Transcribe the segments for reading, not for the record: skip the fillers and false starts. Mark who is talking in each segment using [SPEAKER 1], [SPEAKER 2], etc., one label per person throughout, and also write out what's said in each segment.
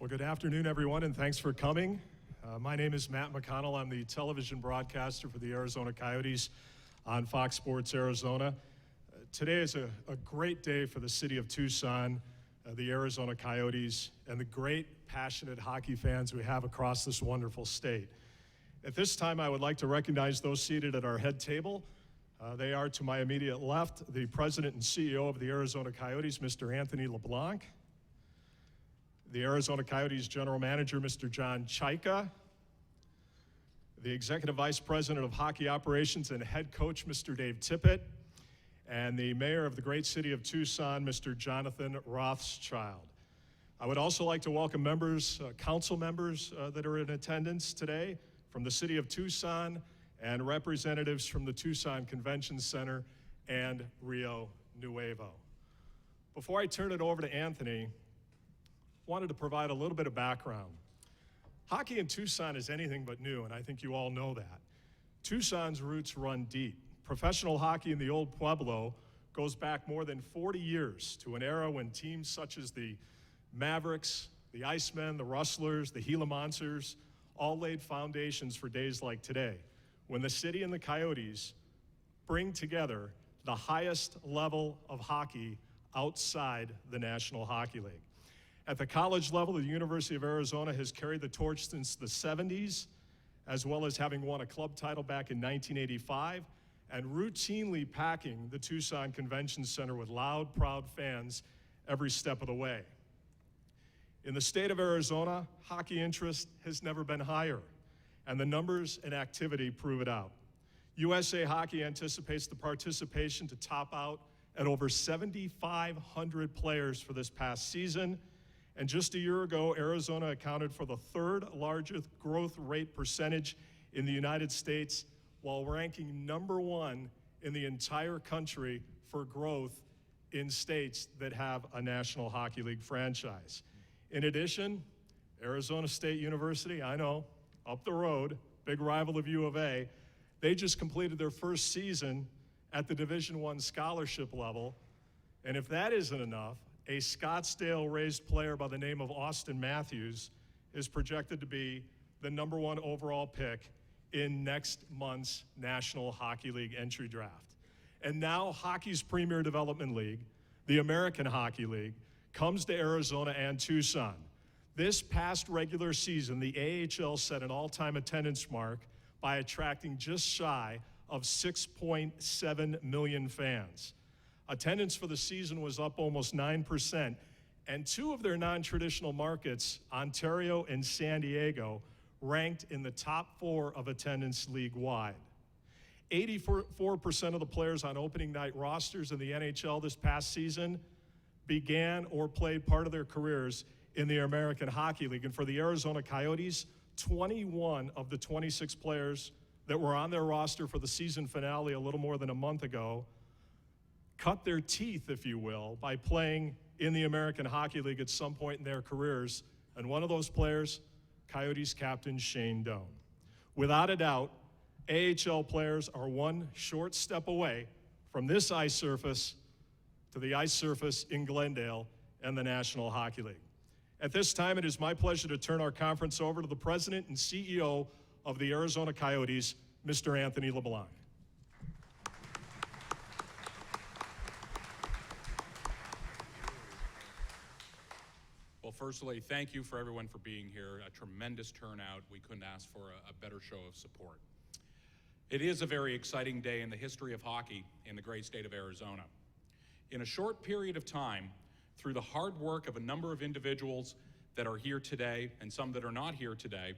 [SPEAKER 1] Well, good afternoon, everyone, and thanks for coming. My name is Matt McConnell. I'm the television broadcaster for the Arizona Coyotes on Fox Sports Arizona. Today is a great day for the city of Tucson, the Arizona Coyotes, and the great, passionate hockey fans we have across this wonderful state. At this time, I would like to recognize those seated at our head table. They are, to my immediate left, the president and CEO of the Arizona Coyotes, Mr. Anthony LeBlanc. The Arizona Coyotes general manager, Mr. John Chaika. The executive vice president of hockey operations and head coach, Mr. Dave Tippett. And the mayor of the great city of Tucson, Mr. Jonathan Rothschild. I would also like to welcome members, council members that are in attendance today from the city of Tucson and representatives from the Tucson Convention Center and Rio Nuevo. Before I turn it over to Anthony, wanted to provide a little bit of background. Hockey in Tucson is anything but new, and I think you all know that. Tucson's roots run deep. Professional hockey in the old Pueblo goes back more than 40 years to an era when teams such as the Mavericks, the Icemen, the Rustlers, the Gila Monsters all laid foundations for days like today, when the city and the Coyotes bring together the highest level of hockey outside the National Hockey League. At the college level, the University of Arizona has carried the torch since the 70s, as well as having won a club title back in 1985, and routinely packing the Tucson Convention Center with loud, proud fans every step of the way. In the state of Arizona, hockey interest has never been higher, and the numbers and activity prove it out. USA Hockey anticipates the participation to top out at over 7,500 players for this past season. And just a year ago, Arizona accounted for the third largest growth rate percentage in the United States, while ranking #1 in the entire country for growth in states that have a National Hockey League franchise. In addition, Arizona State University, I know, up the road, big rival of U of A, they just completed their first season at the Division I scholarship level. And if that isn't enough, a Scottsdale-raised player by the name of Austin Matthews is projected to be the #1 overall pick in next month's National Hockey League entry draft. And now hockey's premier development league, the American Hockey League, comes to Arizona and Tucson. This past regular season, the AHL set an all-time attendance mark by attracting just shy of 6.7 million fans. Attendance for the season was up almost 9%, and two of their non-traditional markets, Ontario and San Diego, ranked in the top 4 of attendance league-wide. 84% of the players on opening night rosters in the NHL this past season began or played part of their careers in the American Hockey League. And for the Arizona Coyotes, 21 of the 26 players that were on their roster for the season finale a little more than a month ago cut their teeth, if you will, by playing in the American Hockey League at some point in their careers. And one of those players, Coyotes captain Shane Doan. Without a doubt, AHL players are one short step away from this ice surface to the ice surface in Glendale and the National Hockey League. At this time, it is my pleasure to turn our conference over to the president and CEO of the Arizona Coyotes, Mr. Anthony LeBlanc.
[SPEAKER 2] Well, firstly, thank you for everyone for being here. A tremendous turnout. We couldn't ask for a better show of support. It is a very exciting day in the history of hockey in the great state of Arizona. In a short period of time, through the hard work of a number of individuals that are here today and some that are not here today,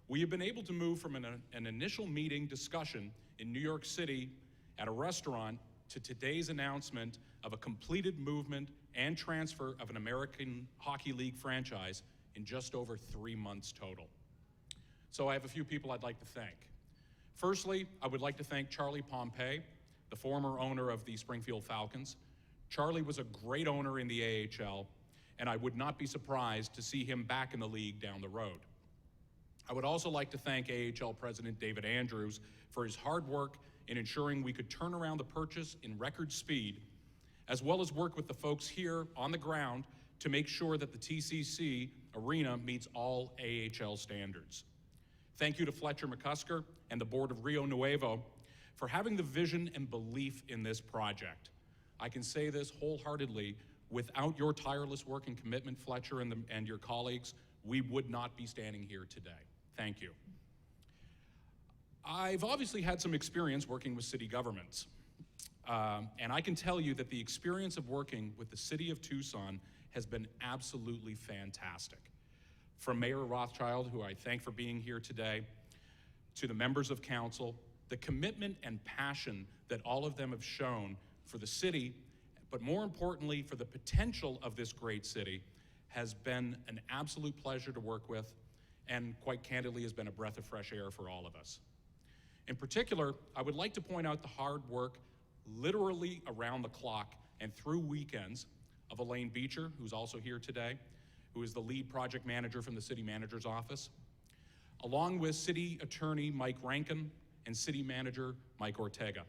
[SPEAKER 2] we have been able to move from an initial meeting discussion in New York City at a restaurant to today's announcement of a completed movement and transfer of an American Hockey League franchise in just over 3 months total. So I have a few people I'd like to thank. Firstly, I would like to thank Charlie Pompey, the former owner of the Springfield Falcons. Charlie was a great owner in the AHL, and I would not be surprised to see him back in the league down the road. I would also like to thank AHL President David Andrews for his hard work in ensuring we could turn around the purchase in record speed, as well as work with the folks here on the ground to make sure that the TCC arena meets all AHL standards. Thank you to Fletcher McCusker and the board of Rio Nuevo for having the vision and belief in this project. I can say this wholeheartedly, without your tireless work and commitment, Fletcher and your colleagues, we would not be standing here today. Thank you. I've obviously had some experience working with city governments, and I can tell you that the experience of working with the city of Tucson has been absolutely fantastic. From Mayor Rothschild, who I thank for being here today, to the members of council, the commitment and passion that all of them have shown for the city, but more importantly for the potential of this great city, has been an absolute pleasure to work with, and quite candidly has been a breath of fresh air for all of us. In particular, I would like to point out the hard work literally around the clock and through weekends of Elaine Beecher, who's also here today, who is the lead project manager from the city manager's office, along with city attorney Mike Rankin and city manager Mike Ortega.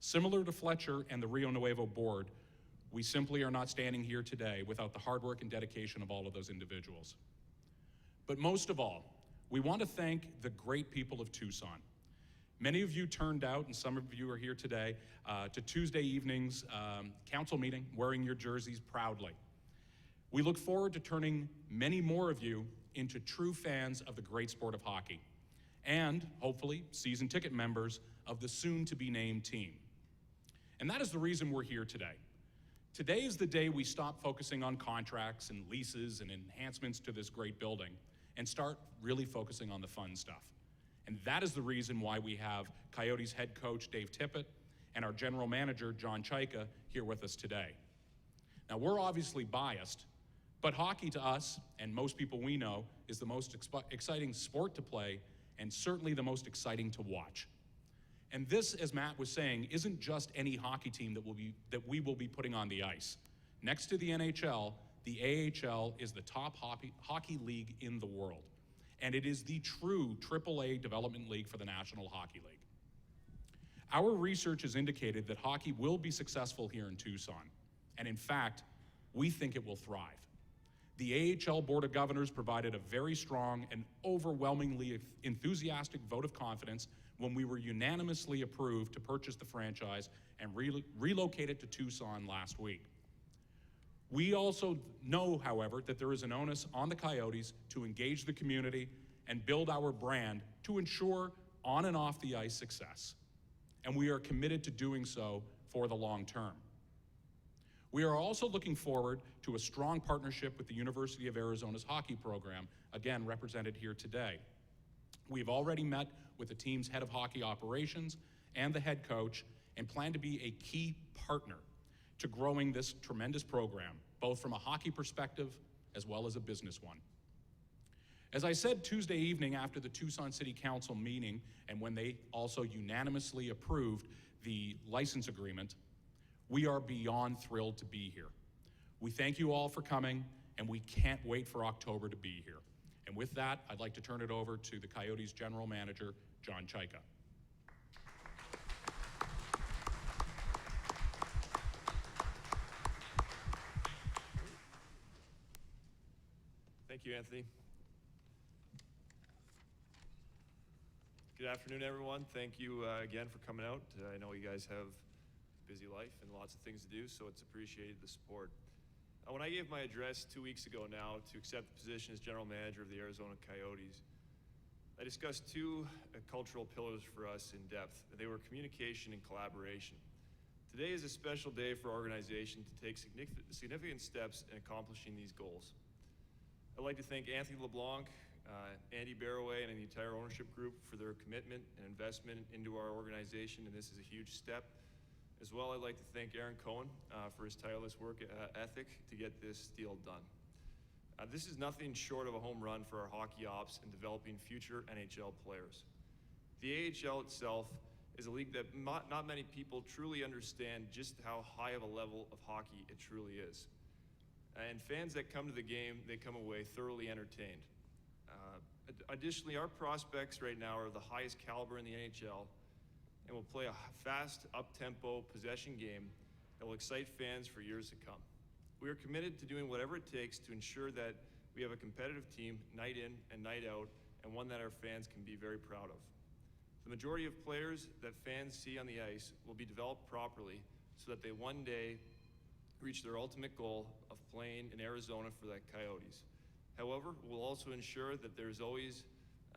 [SPEAKER 2] Similar to Fletcher and the Rio Nuevo board, we simply are not standing here today without the hard work and dedication of all of those individuals. But most of all, we want to thank the great people of Tucson. Many of you turned out, and some of you are here today, to Tuesday evening's council meeting wearing your jerseys proudly. We look forward to turning many more of you into true fans of the great sport of hockey, and hopefully season ticket members of the soon-to-be-named team. And that is the reason we're here today. Today is the day we stop focusing on contracts and leases and enhancements to this great building and start really focusing on the fun stuff. And that is the reason why we have Coyotes head coach Dave Tippett and our general manager John Chaika here with us today. Now, we're obviously biased, but hockey to us, and most people we know, is the most exciting sport to play and certainly the most exciting to watch. And this, as Matt was saying, isn't just any hockey team that we will be putting on the ice. Next to the NHL, the AHL is the top hockey league in the world. And it is the true AAA development league for the National Hockey League. Our research has indicated that hockey will be successful here in Tucson. And in fact, we think it will thrive. The AHL Board of Governors provided a very strong and overwhelmingly enthusiastic vote of confidence when we were unanimously approved to purchase the franchise and relocate it to Tucson last week. We also know, however, that there is an onus on the Coyotes to engage the community and build our brand to ensure on and off the ice success. And we are committed to doing so for the long term. We are also looking forward to a strong partnership with the University of Arizona's hockey program, again represented here today. We've already met with the team's head of hockey operations and the head coach and plan to be a key partner to growing this tremendous program, both from a hockey perspective as well as a business one. As I said Tuesday evening after the Tucson City Council meeting and when they also unanimously approved the license agreement, we are beyond thrilled to be here. We thank you all for coming, and we can't wait for October to be here. And with that, I'd like to turn it over to the Coyotes General Manager, John Chaika.
[SPEAKER 3] Thank you, Anthony. Good afternoon, everyone. Thank you again for coming out. I know you guys have a busy life and lots of things to do, so it's appreciated the support. When I gave my address 2 weeks ago now to accept the position as General Manager of the Arizona Coyotes, I discussed two cultural pillars for us in depth. They were communication and collaboration. Today is a special day for our organization to take significant steps in accomplishing these goals. I'd like to thank Anthony LeBlanc, Andy Barroway, and the entire ownership group for their commitment and investment into our organization, and this is a huge step. As well, I'd like to thank Aaron Cohen for his tireless work ethic to get this deal done. This is nothing short of a home run for our hockey ops and developing future NHL players. The AHL itself is a league that not many people truly understand just how high of a level of hockey it truly is. And fans that come to the game, they come away thoroughly entertained. Additionally, our prospects right now are the highest caliber in the NHL and will play a fast, up-tempo possession game that will excite fans for years to come. We are committed to doing whatever it takes to ensure that we have a competitive team night in and night out, and one that our fans can be very proud of. The majority of players that fans see on the ice will be developed properly so that they one day reach their ultimate goal of playing in Arizona for the Coyotes. However, we'll also ensure that there's always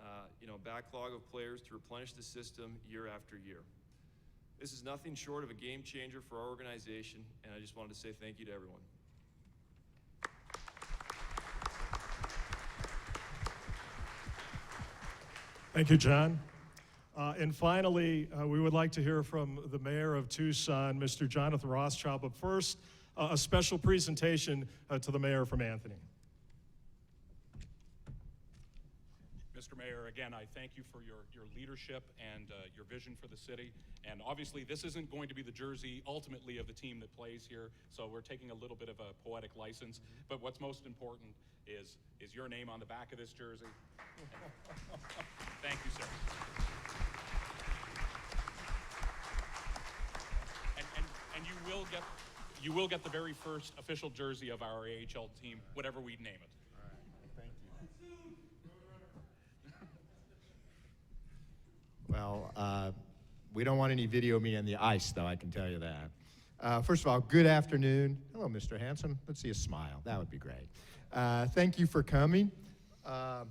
[SPEAKER 3] a backlog of players to replenish the system year after year. This is nothing short of a game changer for our organization, and I just wanted to say thank you to everyone.
[SPEAKER 1] Thank you, John. And finally, we would like to hear from the mayor of Tucson, Mr. Jonathan Rothschild. But first, a special presentation to the mayor from Anthony.
[SPEAKER 2] Mr. Mayor, again, I thank you for your leadership and your vision for the city. And obviously, this isn't going to be the jersey, ultimately, of the team that plays here, so we're taking a little bit of a poetic license. But what's most important is your name on the back of this jersey. Thank you, sir. And you will get the very first official jersey of our AHL team, whatever we name it.
[SPEAKER 4] All right, thank you. Well, we don't want any video of me on the ice, though, I can tell you that. First of all, good afternoon. Hello, Mr. Handsome. Let's see a smile. That would be great. Thank you for coming. At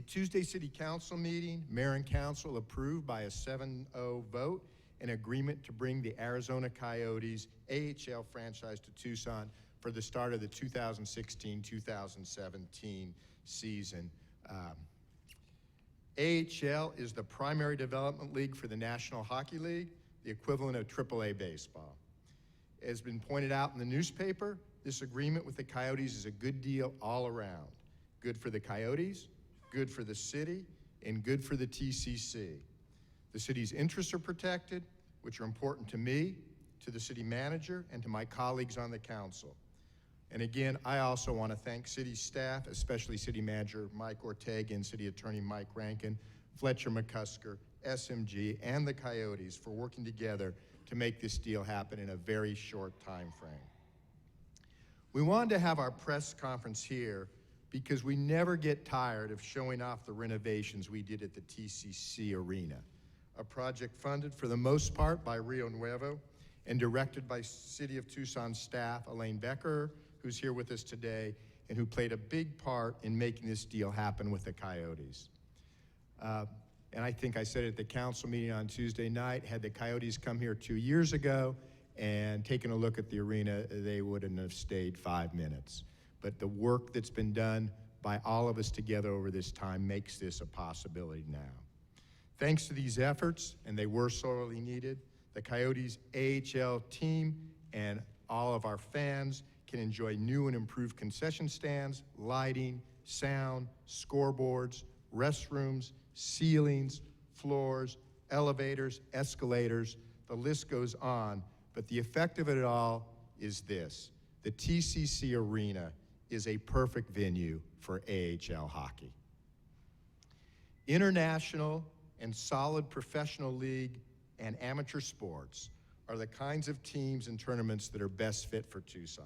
[SPEAKER 4] Tuesday's City Council meeting, Mayor and Council approved by a 7-0 vote an agreement to bring the Arizona Coyotes AHL franchise to Tucson for the start of the 2016-2017 season. AHL is the primary development league for the National Hockey League, the equivalent of AAA baseball. As has been pointed out in the newspaper, this agreement with the Coyotes is a good deal all around. Good for the Coyotes, good for the city, and good for the TCC. The city's interests are protected, which are important to me, to the city manager, and to my colleagues on the council. And again, I also want to thank city staff, especially City Manager Mike Ortega and City Attorney Mike Rankin, Fletcher McCusker, SMG, and the Coyotes for working together to make this deal happen in a very short time frame. We wanted to have our press conference here because we never get tired of showing off the renovations we did at the TCC Arena, a project funded for the most part by Rio Nuevo and directed by City of Tucson staff, Elaine Becker, who's here with us today, and who played a big part in making this deal happen with the Coyotes. And I think I said it at the council meeting on Tuesday night, had the Coyotes come here 2 years ago and taken a look at the arena, they wouldn't have stayed 5 minutes. But the work that's been done by all of us together over this time makes this a possibility now. Thanks to these efforts, and they were sorely needed, the Coyotes AHL team and all of our fans can enjoy new and improved concession stands, lighting, sound, scoreboards, restrooms, ceilings, floors, elevators, escalators. The list goes on, but the effect of it all is this. The TCC Arena is a perfect venue for AHL hockey. International and solid professional league and amateur sports are the kinds of teams and tournaments that are best fit for Tucson.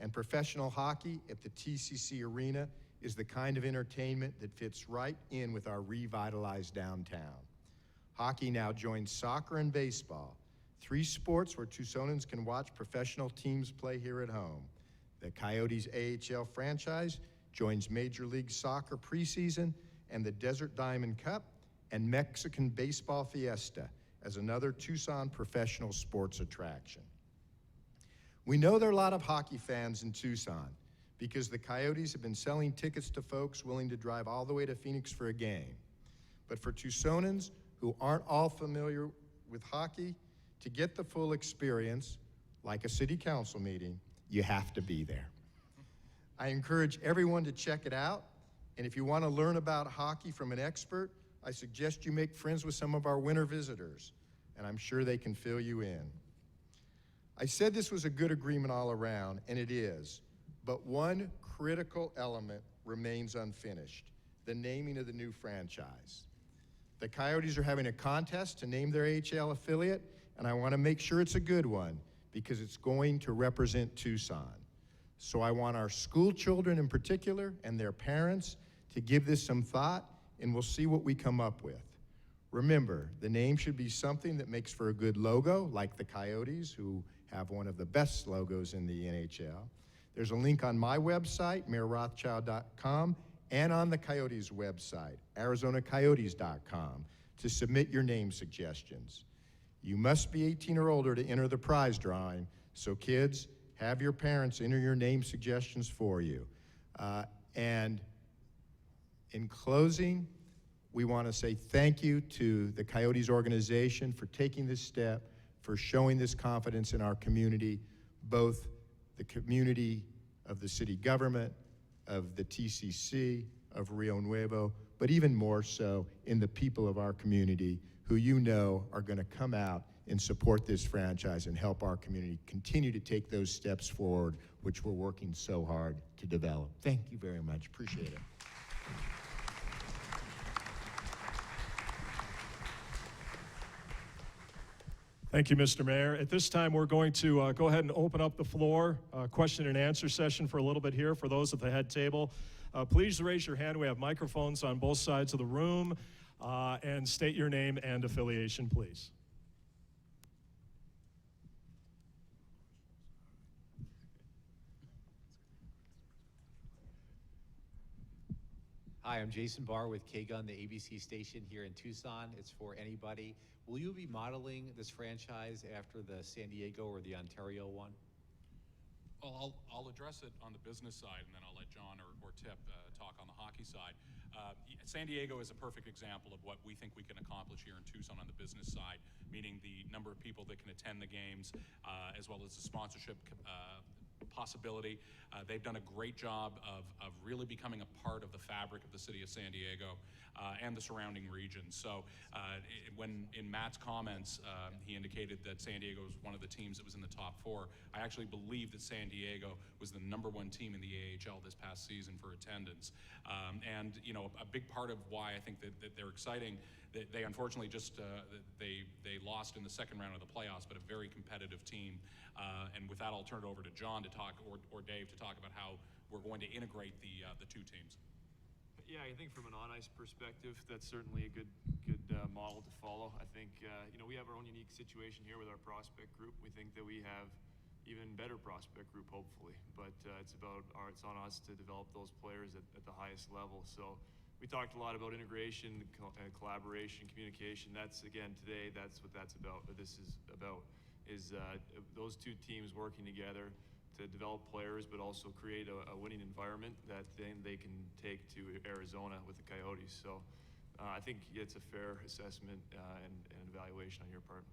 [SPEAKER 4] And professional hockey at the TCC Arena is the kind of entertainment that fits right in with our revitalized downtown. Hockey now joins soccer and baseball, 3 sports where Tucsonans can watch professional teams play here at home. The Coyotes AHL franchise joins Major League Soccer preseason and the Desert Diamond Cup and Mexican Baseball Fiesta as another Tucson professional sports attraction. We know there are a lot of hockey fans in Tucson because the Coyotes have been selling tickets to folks willing to drive all the way to Phoenix for a game. But for Tucsonans who aren't all familiar with hockey, to get the full experience, like a city council meeting, you have to be there. I encourage everyone to check it out, and if you want to learn about hockey from an expert, I suggest you make friends with some of our winter visitors, and I'm sure they can fill you in. I said this was a good agreement all around, and it is, but one critical element remains unfinished, the naming of the new franchise. The Coyotes are having a contest to name their AHL affiliate, and I want to make sure it's a good one because it's going to represent Tucson. So I want our school children in particular and their parents to give this some thought, and we'll see what we come up with. Remember, the name should be something that makes for a good logo, like the Coyotes, who have one of the best logos in the NHL. There's a link on my website, mayorrothschild.com, and on the Coyotes website, arizonacoyotes.com, to submit your name suggestions. You must be 18 or older to enter the prize drawing, so kids, have your parents enter your name suggestions for you. And in closing, we want to say thank you to the Coyotes organization for taking this step, for showing this confidence in our community, both the community of the city government, of the TCC, of Rio Nuevo, but even more so in the people of our community who you know are going to come out and support this franchise and help our community continue to take those steps forward, which we're working so hard to develop. Thank you very much. Appreciate it.
[SPEAKER 1] Thank you, Mr. Mayor. At this time, we're going to go ahead and open up the floor, question and answer session for a little bit here for those at the head table. Please raise your hand. We have microphones on both sides of the room, and state your name and affiliation, please.
[SPEAKER 5] Hi, I'm Jason Barr with K-Gun, the ABC station here in Tucson. It's for anybody. Will you be modeling this franchise after the San Diego or the Ontario one?
[SPEAKER 2] Well, I'll address it on the business side, and then I'll let John or Tip talk on the hockey side. San Diego is a perfect example of what we think we can accomplish here in Tucson on the business side, meaning the number of people that can attend the games, as well as the sponsorship possibility. They've done a great job of really becoming a part of the fabric of the city of San Diego and the surrounding region. So when in Matt's comments, he indicated that San Diego was one of the teams that was in the top 4. I actually believe that San Diego was the #1 team in the AHL this past season for attendance. And you know, a big part of why I think that they're exciting, that they unfortunately just they lost in the second round of the playoffs, but a very competitive team. And with that, I'll turn it over to John to talk, or Dave to talk about how we're going to integrate the two teams.
[SPEAKER 3] Yeah, I think from an on-ice perspective, that's certainly a good model to follow. I think you know, we have our own unique situation here with our prospect group. We think that we have even better prospect group, hopefully. But it's on us to develop those players at the highest level. So we talked a lot about integration, collaboration, communication. That's, again, today, that's what that's about. What this is about is those two teams working together to develop players, but also create a winning environment that then they can take to Arizona with the Coyotes. So I think it's a fair assessment and evaluation on your part.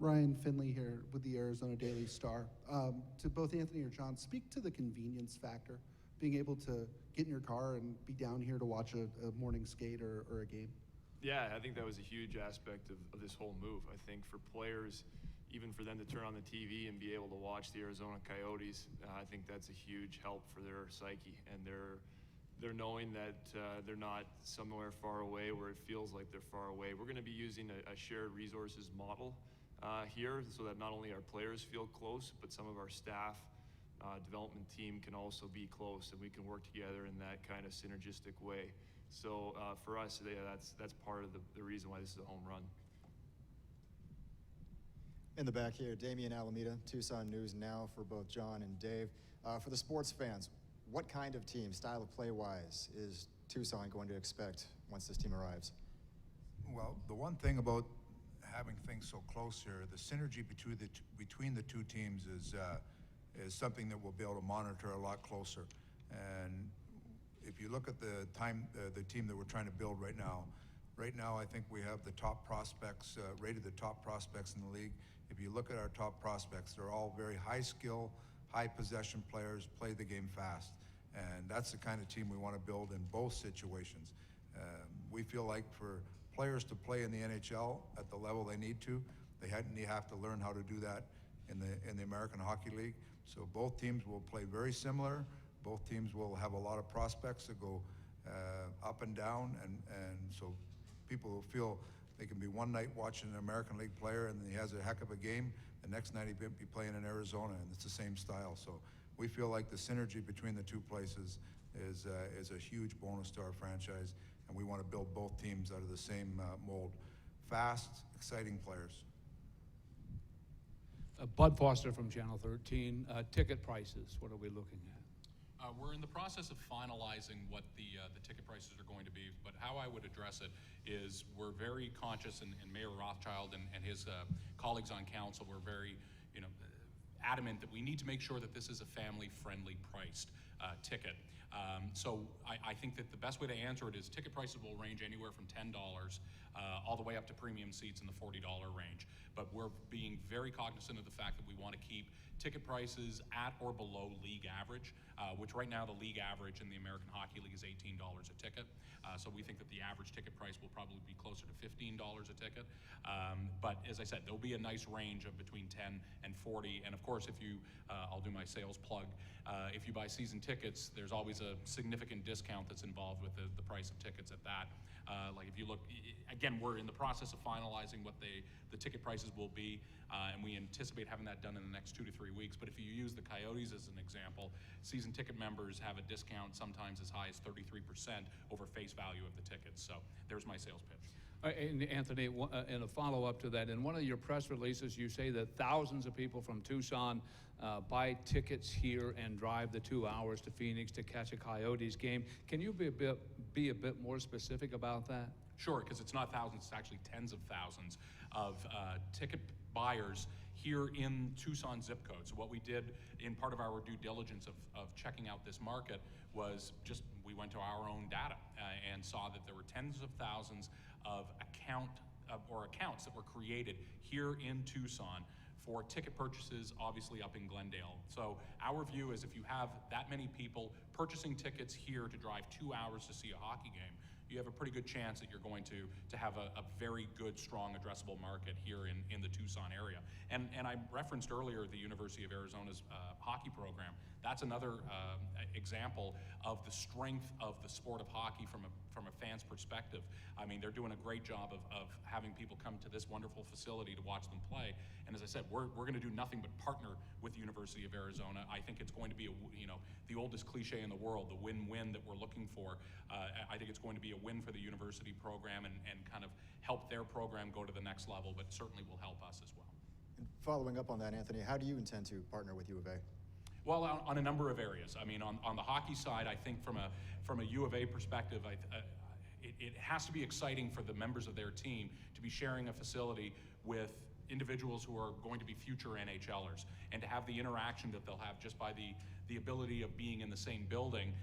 [SPEAKER 6] Ryan Finley here with the Arizona Daily Star. To both Anthony or John, speak to the convenience factor, being able to get in your car and be down here to watch a morning skate or a game.
[SPEAKER 3] Yeah, I think that was a huge aspect of this whole move. I think for players, even for them to turn on the TV and be able to watch the Arizona Coyotes, I think that's a huge help for their psyche. And they're knowing that they're not somewhere far away where it feels like they're far away. We're going to be using a shared resources model here, so that not only our players feel close, but some of our staff, development team can also be close, and we can work together in that kind of synergistic way. So for us, that's part of the reason why this is a home run.
[SPEAKER 7] In the back here, Damian Alameda, Tucson News Now for both John and Dave. For the sports fans, what kind of team, style of play-wise, is Tucson going to expect once this team arrives?
[SPEAKER 8] Well, the one thing about having things so close here, the synergy between the two teams is something that we'll be able to monitor a lot closer. And if you look at the team that we're trying to build right now, I think we have the top prospects, rated the top prospects in the league. If you look at our top prospects, they're all very high skill, high possession players, play the game fast. And that's the kind of team we want to build in both situations. We feel like for players to play in the NHL at the level they need to, they have to learn how to do that in the American Hockey League. So both teams will play very similar. Both teams will have a lot of prospects that go up and down, and so people will feel they can be one night watching an American League player and he has a heck of a game. The next night he'll be playing in Arizona, and it's the same style. So we feel like the synergy between the two places is a huge bonus to our franchise, and we want to build both teams out of the same mold. Fast, exciting players.
[SPEAKER 9] Bud Foster from Channel 13. Ticket prices, what are we looking at?
[SPEAKER 2] We're in the process of finalizing what the ticket prices are going to be, but how I would address it is we're very conscious, and Mayor Rothschild and his colleagues on council were very, adamant that we need to make sure that this is a family-friendly priced ticket. So I think that the best way to answer it is ticket prices will range anywhere from $10 all the way up to premium seats in the $40 range. But we're being very cognizant of the fact that we want to keep ticket prices at or below league average, which right now the league average in the American Hockey League is $18 a ticket. So we think that the average ticket price will probably be closer to $15 a ticket. But as I said, there'll be a nice range of between 10 and 40. And of course, if you, I'll do my sales plug, if you buy season tickets, there's always a significant discount that's involved with the price of tickets at that. Like if you look, again, we're in the process of finalizing what the ticket prices will be, and we anticipate having that done in the next 2 to 3 weeks. But if you use the Coyotes as an example, season ticket members have a discount sometimes as high as 33% over face value of the tickets. So there's my sales pitch.
[SPEAKER 9] And Anthony, in a follow-up to that, in one of your press releases, you say that thousands of people from Tucson buy tickets here and drive the 2 hours to Phoenix to catch a Coyotes game. Can you be a bit more specific about that?
[SPEAKER 2] Sure, because it's not thousands, it's actually tens of thousands of ticket buyers here in Tucson zip code. So what we did in part of our due diligence of checking out this market was just, we went to our own data and saw that there were tens of thousands of accounts that were created here in Tucson for ticket purchases, obviously up in Glendale. So our view is if you have that many people purchasing tickets here to drive 2 hours to see a hockey game, you have a pretty good chance that you're going to have a very good, strong, addressable market here in the Tucson area. And I referenced earlier the University of Arizona's hockey program. That's another example of the strength of the sport of hockey from a fan's perspective. I mean, they're doing a great job of having people come to this wonderful facility to watch them play. And as I said, we're going to do nothing but partner with the University of Arizona. I think it's going to be the oldest cliche in the world, the win-win that we're looking for. I think it's going to be a win for the university program and kind of help their program go to the next level, but certainly will help us as well.
[SPEAKER 7] And following up on that, Anthony, how do you intend to partner with U of A?
[SPEAKER 2] Well, on a number of areas. I mean, on the hockey side, I think from a U of A perspective, it has to be exciting for the members of their team to be sharing a facility with individuals who are going to be future NHLers, and to have the interaction that they'll have just by the ability of being in the same building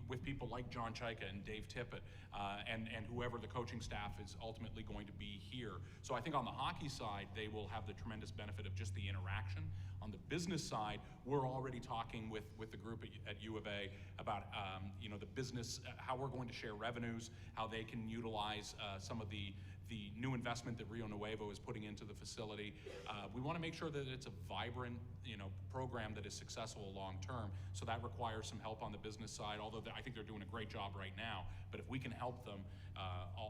[SPEAKER 2] with people like John Chaika and Dave Tippett and whoever the coaching staff is ultimately going to be here. So I think on the hockey side, they will have the tremendous benefit of just the interaction. On the business side, we're already talking with the group at U of A about the business, how we're going to share revenues, how they can utilize some of the new investment that Rio Nuevo is putting into the facility. We want to make sure that it's a vibrant, program that is successful long term. So that requires some help on the business side, although I think they're doing a great job right now. But if we can help them,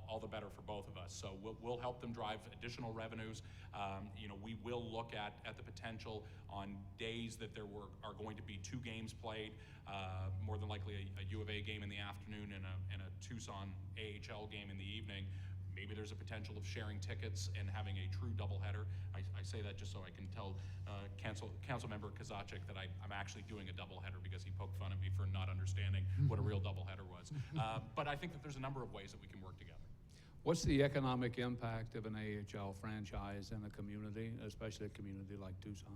[SPEAKER 2] all the better for both of us. So we'll help them drive additional revenues. We will look at the potential on days that there are going to be 2 games played, more than likely a U of A game in the afternoon and a Tucson AHL game in the evening. Maybe there's a potential of sharing tickets and having a true doubleheader. I say that just so I can tell Council Member Kozaczek that I'm actually doing a doubleheader because he poked fun at me for not understanding what a real doubleheader was. But I think that there's a number of ways that we can work together.
[SPEAKER 9] What's the economic impact of an AHL franchise in a community, especially a community like Tucson?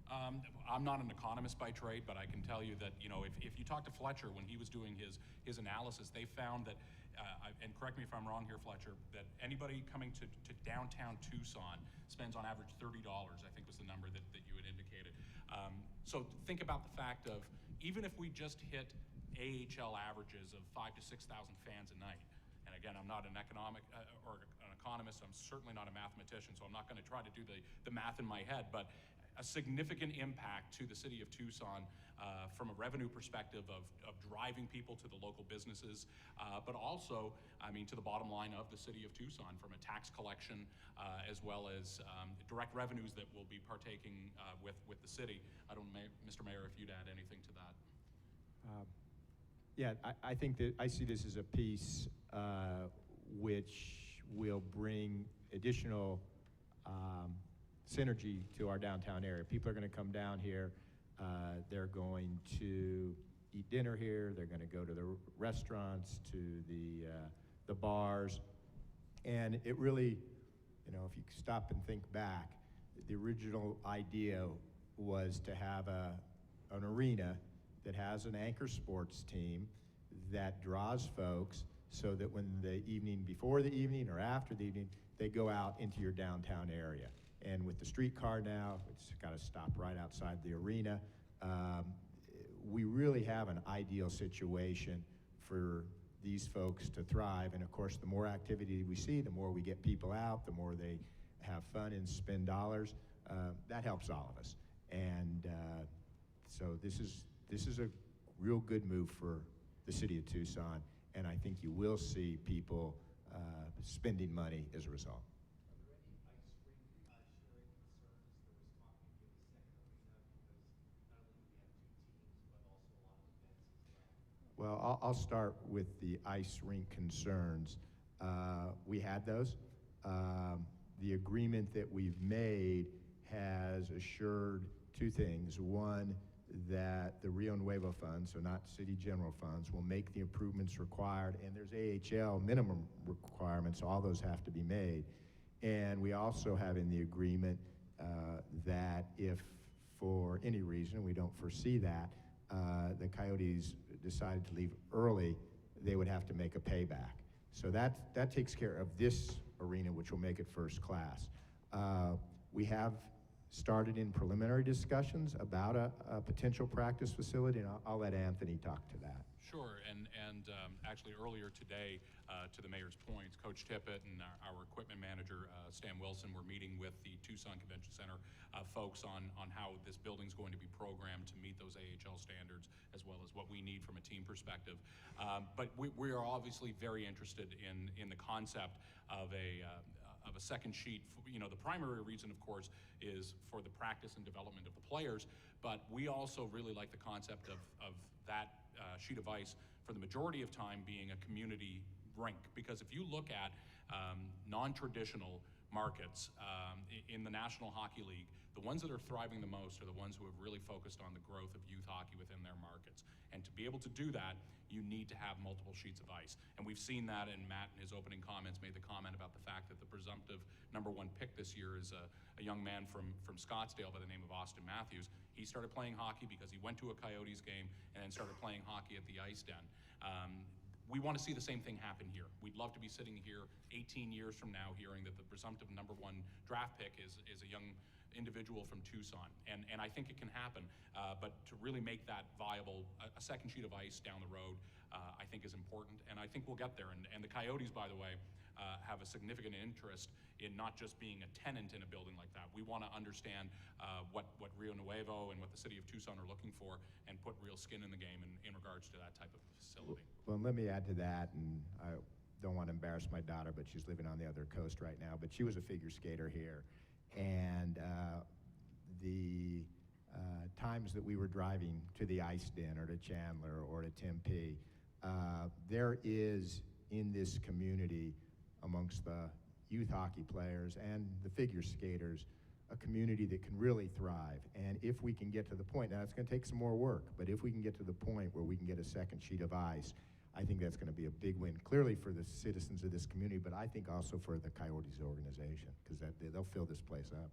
[SPEAKER 2] I'm not an economist by trade, but I can tell you that if you talk to Fletcher when he was doing his analysis, they found that, and correct me if I'm wrong here, Fletcher, that anybody coming to downtown Tucson spends on average $30, I think was the number that you had indicated. So think about the fact of, even if we just hit AHL averages of 5,000 to 6,000 fans a night, and again, I'm not an economic or an economist, I'm certainly not a mathematician, so I'm not going to try to do the math in my head, but a significant impact to the city of Tucson from a revenue perspective of driving people to the local businesses, but also, I mean, to the bottom line of the city of Tucson from a tax collection as well as direct revenues that will be partaking with the city. I don't, Mr. Mayor, if you'd add anything to that.
[SPEAKER 10] Yeah, I think that I see this as a piece which will bring additional synergy to our downtown area. People are going to come down here. They're going to eat dinner here. They're going to go to the restaurants, to the bars, and it really, you know, if you stop and think back, the original idea was to have an arena that has an anchor sports team that draws folks so that when the evening before the evening or after the evening, they go out into your downtown area. And with the streetcar now, it's got to stop right outside the arena. We really have an ideal situation for these folks to thrive. And of course, the more activity we see, the more we get people out, the more they have fun and spend dollars. That helps all of us. And so this is a real good move for the city of Tucson, and I think you will see people spending money as a result. Well, I'll start with the ice rink concerns. We had those. The agreement that we've made has assured two things. One, that the Rio Nuevo funds, so not city general funds, will make the improvements required, and there's AHL minimum requirements, so all those have to be made. And we also have in the agreement that if for any reason, we don't foresee that, the Coyotes decided to leave early, they would have to make a payback. So that takes care of this arena, which will make it first class. We have started in preliminary discussions about a potential practice facility, and I'll let Anthony talk to that.
[SPEAKER 2] Sure, and actually earlier today, to the mayor's points, Coach Tippett and our equipment manager, Stan Wilson, were meeting with the Tucson Convention Center folks on how this building's going to be programmed to meet those AHL standards, as well as what we need from a team perspective. But we are obviously very interested in the concept of a second sheet. You know, the primary reason, of course, is for the practice and development of the players, but we also really like the concept of that sheet of ice for the majority of time being a community rink. Because if you look at non-traditional markets in the National Hockey League, the ones that are thriving the most are the ones who have really focused on the growth of youth hockey within their markets. And to be able to do that, you need to have multiple sheets of ice. And we've seen that, and Matt in his opening comments made the comment about the fact that the presumptive #1 pick this year is a young man from Scottsdale by the name of Austin Matthews. He started playing hockey because he went to a Coyotes game and then started playing hockey at the Ice Den. We want to see the same thing happen here. We'd love to be sitting here 18 years from now hearing that the presumptive #1 draft pick is a young individual from Tucson, and I think it can happen, but to really make that viable, a second sheet of ice down the road, I think is important, and I think we'll get there. And the Coyotes, by the way, have a significant interest in not just being a tenant in a building like that. We want to understand what Rio Nuevo and what the city of Tucson are looking for and put real skin in the game in regards to that type of facility.
[SPEAKER 10] Well, let me add to that, and I don't want to embarrass my daughter, but she's living on the other coast right now, but she was a figure skater here. And the times that we were driving to the Ice Den or to Chandler or to Tempe, there is in this community amongst the youth hockey players and the figure skaters a community that can really thrive. And if we can get to the point, now it's going to take some more work, but if we can get to the point where we can get a second sheet of ice, I think that's going to be a big win, clearly for the citizens of this community, but I think also for the Coyotes organization, because they'll fill this place up.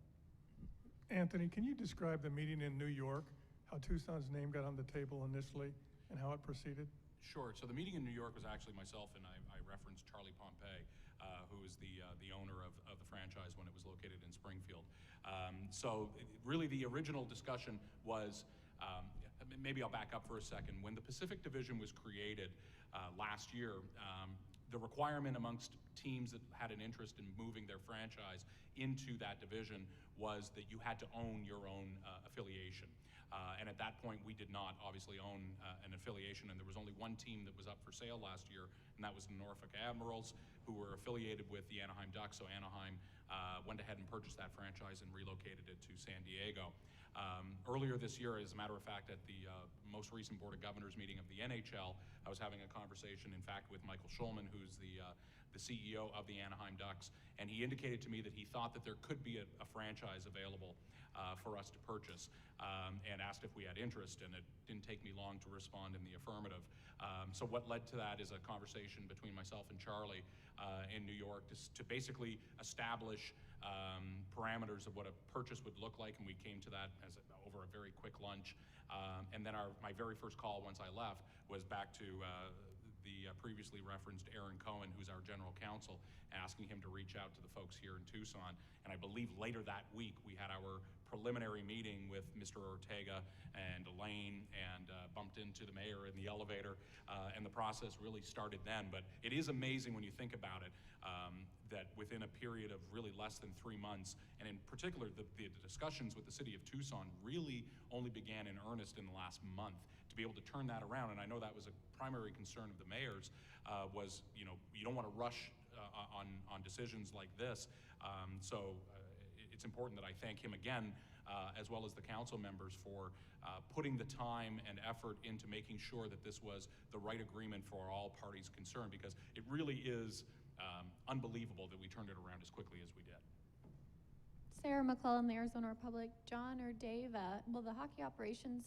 [SPEAKER 11] Anthony, can you describe the meeting in New York, how Tucson's name got on the table initially, and how it proceeded?
[SPEAKER 2] Sure. So the meeting in New York was actually myself, and I referenced Charlie Pompey, who is the owner of the franchise when it was located in Springfield. So really the original discussion was, maybe I'll back up for a second. When the Pacific Division was created last year, the requirement amongst teams that had an interest in moving their franchise into that division was that you had to own your own affiliation. And at that point, we did not obviously own an affiliation, and there was only one team that was up for sale last year, and that was the Norfolk Admirals, who were affiliated with the Anaheim Ducks. So Anaheim went ahead and purchased that franchise and relocated it to San Diego. Earlier this year, as a matter of fact, at the most recent Board of Governors meeting of the NHL, I was having a conversation, in fact, with Michael Schulman, who's the CEO of the Anaheim Ducks, and he indicated to me that he thought that there could be a franchise available for us to purchase, and asked if we had interest, and it didn't take me long to respond in the affirmative. So what led to that is a conversation between myself and Charlie in New York to basically establish parameters of what a purchase would look like, and we came to that over a very quick lunch. And then my very first call once I left was back to the previously referenced Aaron Cohen, who's our general counsel, asking him to reach out to the folks here in Tucson. And I believe later that week we had our preliminary meeting with Mr. Ortega and Elaine, and bumped into the mayor in the elevator, and the process really started then. But it is amazing when you think about it, that within a period of really less than 3 months, and in particular the discussions with the city of Tucson really only began in earnest in the last month, to be able to turn that around. And I know that was a primary concern of the mayor's, was, you don't want to rush on decisions like this. So it's important that I thank him again, as well as the council members, for putting the time and effort into making sure that this was the right agreement for all parties concerned, because it really is unbelievable that we turned it around as quickly as we did.
[SPEAKER 12] Sarah McClellan, the Arizona Republic. John or Dave, will the hockey operations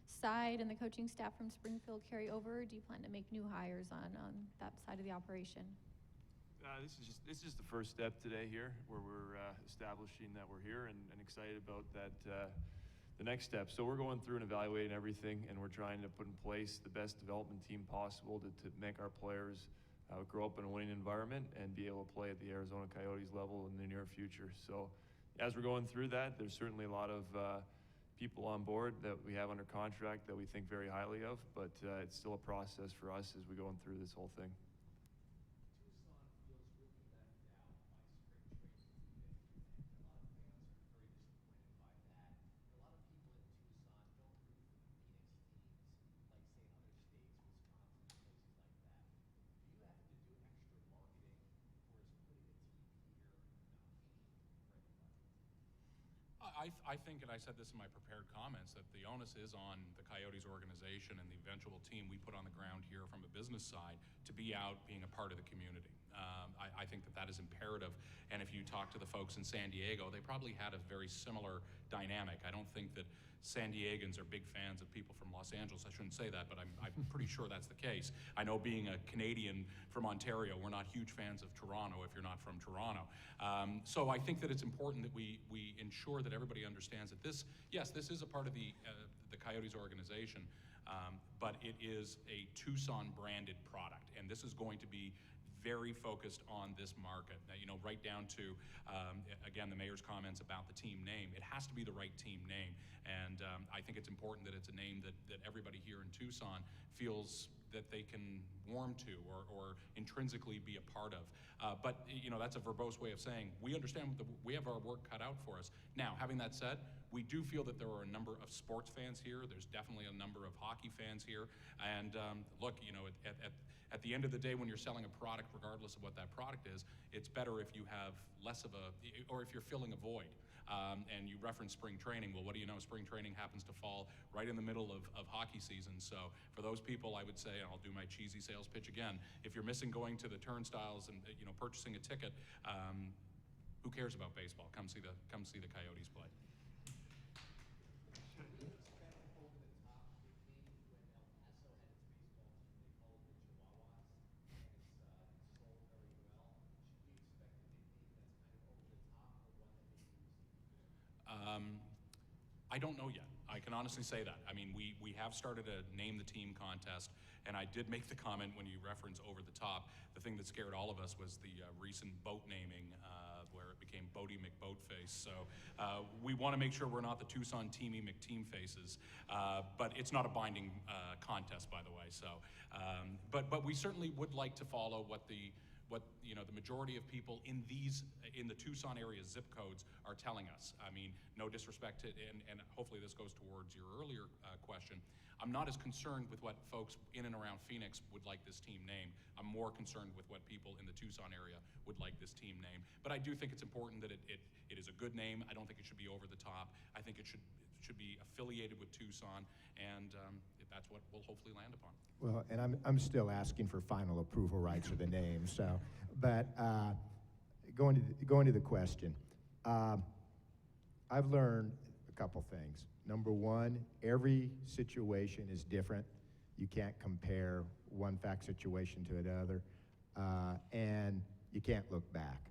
[SPEAKER 12] side and the coaching staff from Springfield carry over, or do you plan to make new hires on that side of the operation?
[SPEAKER 3] This is just the first step today here, where we're establishing that we're here, and excited about that, the next step. So we're going through and evaluating everything, and we're trying to put in place the best development team possible to make our players grow up in a winning environment and be able to play at the Arizona Coyotes level in the near future. So as we're going through that, there's certainly a lot of people on board that we have under contract that we think very highly of, but it's still a process for us as we're going through this whole thing.
[SPEAKER 2] I think, and I said this in my prepared comments, that the onus is on the Coyotes organization and the eventual team we put on the ground here from a business side to be out being a part of the community. I think that is imperative, and if you talk to the folks in San Diego, they probably had a very similar dynamic. I don't think that San Diegans are big fans of people from Los Angeles. I shouldn't say that, but I'm pretty sure that's the case. I know, being a Canadian from Ontario, we're not huge fans of Toronto if you're not from Toronto. So I think that it's important that we ensure that everybody understands that this is a part of the Coyotes organization, but it is a Tucson branded product, and this is going to be very focused on this market. Right down to, again, the mayor's comments about the team name. It has to be the right team name, and I think it's important that it's a name that everybody here in Tucson feels that they can warm to or intrinsically be a part of. But that's a verbose way of saying we understand we have our work cut out for us. Now, having that said, we do feel that there are a number of sports fans here. There's definitely a number of hockey fans here. And look, at the end of the day, when you're selling a product, regardless of what that product is, it's better if you have less of or if you're filling a void. And you reference spring training. Well, what do you know? Spring training happens to fall right in the middle of hockey season. So for those people, I would say, and I'll do my cheesy sales pitch again, if you're missing going to the turnstiles and purchasing a ticket, who cares about baseball? Come see the Coyotes play. I don't know yet. I can honestly say that. I mean, we have started a name the team contest, and I did make the comment when you reference over the top. The thing that scared all of us was the recent boat naming, where it became Bodie McBoatface. So we want to make sure we're not the Tucson Teamy McTeam faces, but it's not a binding contest, by the way. So, but we certainly would like to follow what the majority of people in the Tucson area zip codes are telling us. I mean, no disrespect to, and hopefully this goes towards your earlier question. I'm not as concerned with what folks in and around Phoenix would like this team named. I'm more concerned with what people in the Tucson area would like this team named. But I do think it's important that it is a good name. I don't think it should be over the top. I think it should be affiliated with Tucson, and that's what we'll hopefully land upon.
[SPEAKER 10] Well, and I'm still asking for final approval rights for the name. So, but going to the question, I've learned a couple things. Number one, every situation is different. You can't compare one fact situation to another, and you can't look back.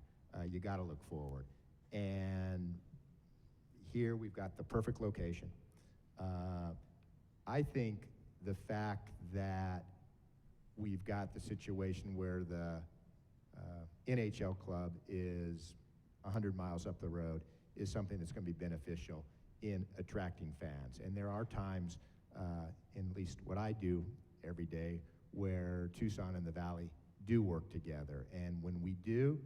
[SPEAKER 10] You got to look forward. And here we've got the perfect location. I think the fact that we've got the situation where the NHL club is 100 miles up the road is something that's going to be beneficial in attracting fans. And there are times, in at least what I do every day, where Tucson and the Valley do work together. And when we do,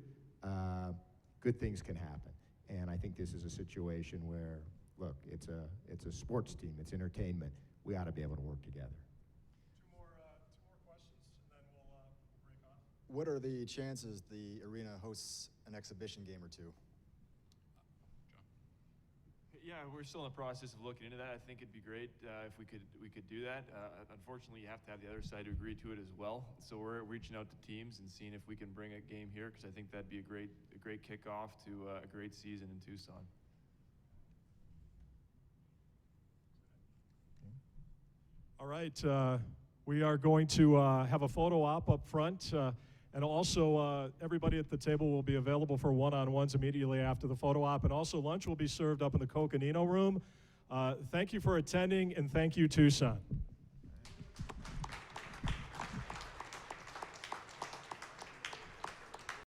[SPEAKER 10] good things can happen. And I think this is a situation where, look, it's a sports team, it's entertainment. We ought to be able to work together.
[SPEAKER 1] Two more questions, and then we'll break off.
[SPEAKER 7] What are the chances the arena hosts an exhibition game or two?
[SPEAKER 3] Yeah, we're still in the process of looking into that. I think it'd be great if we could do that. Unfortunately, you have to have the other side to agree to it as well. So we're reaching out to teams and seeing if we can bring a game here, because I think that'd be a great kickoff to a great season in Tucson.
[SPEAKER 1] All right, we are going to have a photo op up front, and also everybody at the table will be available for one-on-ones immediately after the photo op, and also lunch will be served up in the Coconino room. Thank you for attending, and thank you, Tucson.